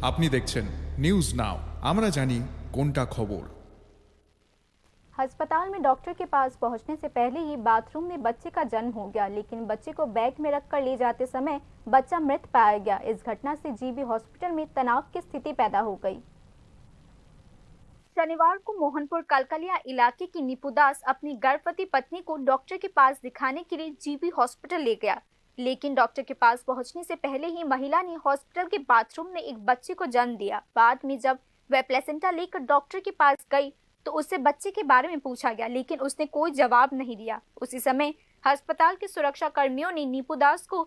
আপনি দেখছেন news now, আমরা জানি কোনটা খবর। अस्पताल में डॉक्टर के पास पहुंचने से पहले ही बाथरूम में बच्चे का जन्म हो गया, लेकिन बच्चे को बैग में रखकर ले जाते समय बच्चा मृत पाया गया। इस घटना से जीबी हॉस्पिटल में तनाव की स्थिति पैदा हो गई। शनिवार को मोहनपुर कलकलिया इलाके की नीपू दास अपनी गर्भवती पत्नी को डॉक्टर के पास दिखाने के लिए जीबी हॉस्पिटल ले गया, लेकिन डॉक्टर के पास पहुंचने से पहले ही महिला ने हॉस्पिटल के बाथरूम में एक बच्चे को जन्म दिया। बाद में जब वह प्लेसेंटा लेकर डॉक्टर के पास गई तो उससे बच्चे के बारे में पूछा गया, लेकिन उसने कोई जवाब नहीं दिया। उसी समय अस्पताल के सुरक्षा कर्मियों ने नीपू दास को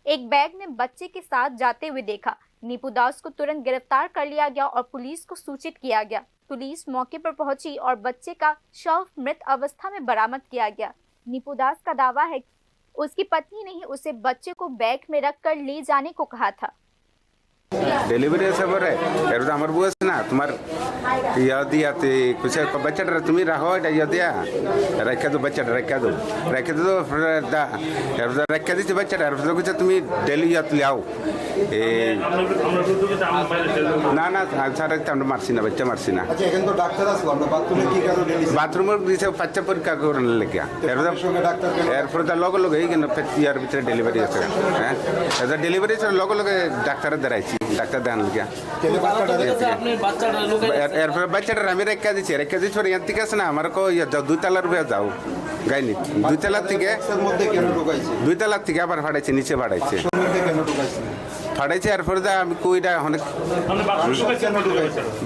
एक बैग में बच्चे के साथ जाते हुए देखा। नीपू दास को तुरंत गिरफ्तार कर लिया गया और पुलिस को सूचित किया गया। पुलिस मौके पर पहुंची और बच्चे का शव मृत अवस्था में बरामद किया गया। नीपू दास का दावा है कि उसकी पत्नी ने ही उसे बच्चे को बैग में रखकर ले जाने को कहा था। डेलिवरी আছে পরে এর আমার বউ আছে না তোমার ইয়া দিয়াতে কুছে বাচ্চাটা তুমি রাখো এটা ইয়া দিয়া রেখে দাও বাচ্চাটা রেখে দাও দা এর রেখে দিতে বাচ্চাটা আর কুছে তুমি ডেলি ইয়া লিয়াও না না সারা আমরা মারছি না বাচ্চা মারছি না। আচ্ছা এখানে তো ডাক্তার আসলো, আমরা বাথরুমে কি কারণে ডেলি বাথরুমের দিছে বাচ্চা পরীক্ষা করার লেগে সঙ্গে ডাক্তার এরপরে তার লগে লগে এইখানে ইয়ার ভিতরে ডেলিভারি আছে। হ্যাঁ এটা ডেলিভারি আছে লগে লগে ডাক্তারে দাঁড়াইছি, ডাক্তার দেন লিখা এরপরে বাচ্চাটা আমি রেখা দিচ্ছি ইয়ার থেকে আছে না আমার দুই তালার উপরে যাও গাইনি দুই তালার থেকে দুই তালার থেকে আবার ফাটাইছে নিচে ফাটাইছে ফাটাইছে এরপরে আমি কইটা অনেক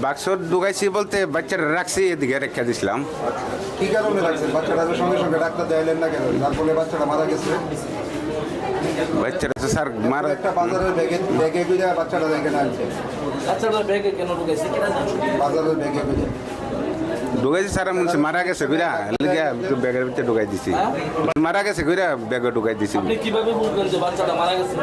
বাক্স ঢুকাইছি বলতে বাচ্চাটা রাখছি এদিকে রেখা দিছিলাম। কি কারণে রাখছেন বাচ্চাটা? সঙ্গে সঙ্গে ডাক্তার দেখাইলেন না কেন? তারপরে বাচ্চাটা মারা গেছে। বাচ্চাটা তো স্যার মারা একটা বাজারের ব্যাগে করে বাচ্চাটা দেখে আনছে। বাচ্চাটা ব্যাগে কেন ঢুকাইছে বাজারের ব্যাগে করে ঢুকাইছি স্যার আমি মারা গেছে কইরা লিগা ব্যাগের ভিতরে ঢুকাই দিছি। মারা গেছে কইরা ব্যাগে ঢুকাই দিছি। আপনি কিভাবে বুঝলেন যে বাচ্চাটা মারা গেছে?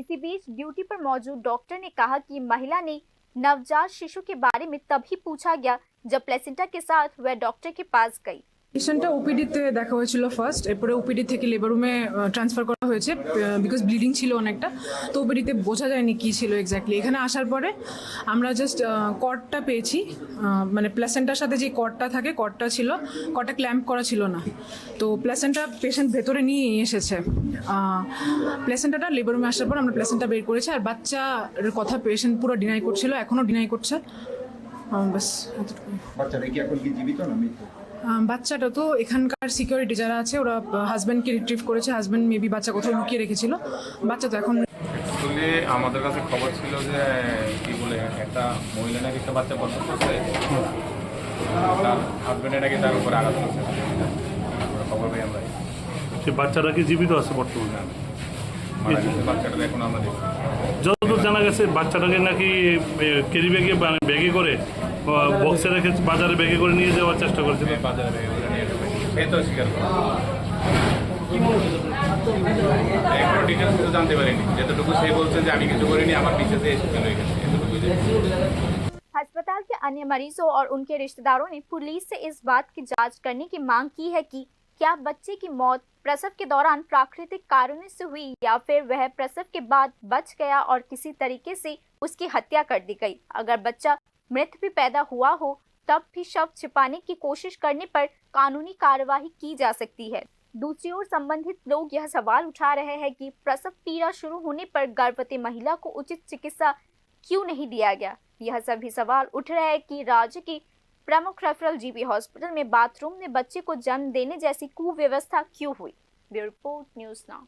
इसी बीच ड्यूटी पर मौजूद डॉक्टर ने कहा कि महिला ने नवजात शिशु के बारे में तभी पूछा गया जब प्लेसेंटा के साथ वह डॉक्टर के पास गई। পেশেন্টটা ওপিডিতে দেখা হয়েছিল ফার্স্ট, এরপরে ওপিডি থেকে লেবার রুমে ট্রান্সফার করা হয়েছে বিকজ ব্লিডিং ছিল অনেকটা, তো ওপিডিতে বোঝা যায়নি কী ছিল এক্স্যাক্টলি। এখানে আসার পরে আমরা জাস্ট কর্ডটা পেয়েছি, মানে প্লেসেন্টার সাথে যে কর্ডটা থাকে কর্ডটা ছিল, কর্ডটা ক্ল্যাম্প করা ছিল না, তো প্লেসেন্টা পেশেন্ট ভেতরে নিয়ে এসেছে। প্লেসেন্টাটা লেবার রুমে আসার পর আমরা প্লেসেন্টা বের করেছি, আর বাচ্চার কথা পেশেন্ট পুরো ডিনাই করছিল, এখনও ডিনাই করছে। ব্যাস এতটুকু। বাচ্চাটা কি এখন কি জীবিত না মৃত? বাচ্চাটা তো এখানকার সিকিউরিটি যারা আছে ওরা হাজব্যান্ডকে রিট্রিভ করেছে, হাজব্যান্ড মেবি বাচ্চা কোথাও লুকিয়ে রেখেছিল, বাচ্চা তো এখন। অ্যাকচুয়ালি আমাদের কাছে খবর ছিল যে কি বলে একটা মহিলা নাকি একটা বাচ্চা প্রসব করছে, তার হাজব্যান্ডে নাকি তার উপরে আঘাত করছে, খবর পাই আমরা। সে বাচ্চাটা কি জীবিত আছে বর্তমানে? মারা গেছে বাচ্চাটা এখন আমরা দেখি। যতদূর জানা গেছে বাচ্চাটাকে নাকি ক্যারি ব্যাগে ব্যাগে করে বক্সে রেখে বাজারে ব্যাগে করে নিয়ে যাওয়ার চেষ্টা করেছে। বাজারে ব্যাগে করে নিয়ে যাবে সে তো স্বীকার করে। এখনো ডিটেলস কিছু জানতে পারিনি, যতটুকু সে বলছে যে আমি কিছু করিনি, আমার পিছিয়ে এসে চলে গেছে এতটুকু। अस्पताल के अन्य मरीजों और उनके रिश्तेदारों ने पुलिस से इस बात की जांच करने की मांग की है कि क्या बच्चे की मौत प्रसव के दौरान प्राकृतिक कारणों से हुई या फिर वह प्रसव के बाद बच गया और किसी तरीके से उसकी हत्या कर दी गई। अगर बच्चा मृत भी पैदा हुआ हो तब भी शव छिपाने की कोशिश करने पर कानूनी कार्यवाही की जा सकती है। दूसरी ओर संबंधित लोग यह सवाल उठा रहे हैं कि प्रसव पीड़ा शुरू होने पर गर्भवती महिला को उचित चिकित्सा क्यों नहीं दिया गया। यह सभी सवाल उठ रहे हैं कि राज्य की प्रमुख रेफरल जीबी हॉस्पिटल में बाथरूम में बच्चे को जन्म देने जैसी कुव्यवस्था क्यों हुई। Bureau report news now.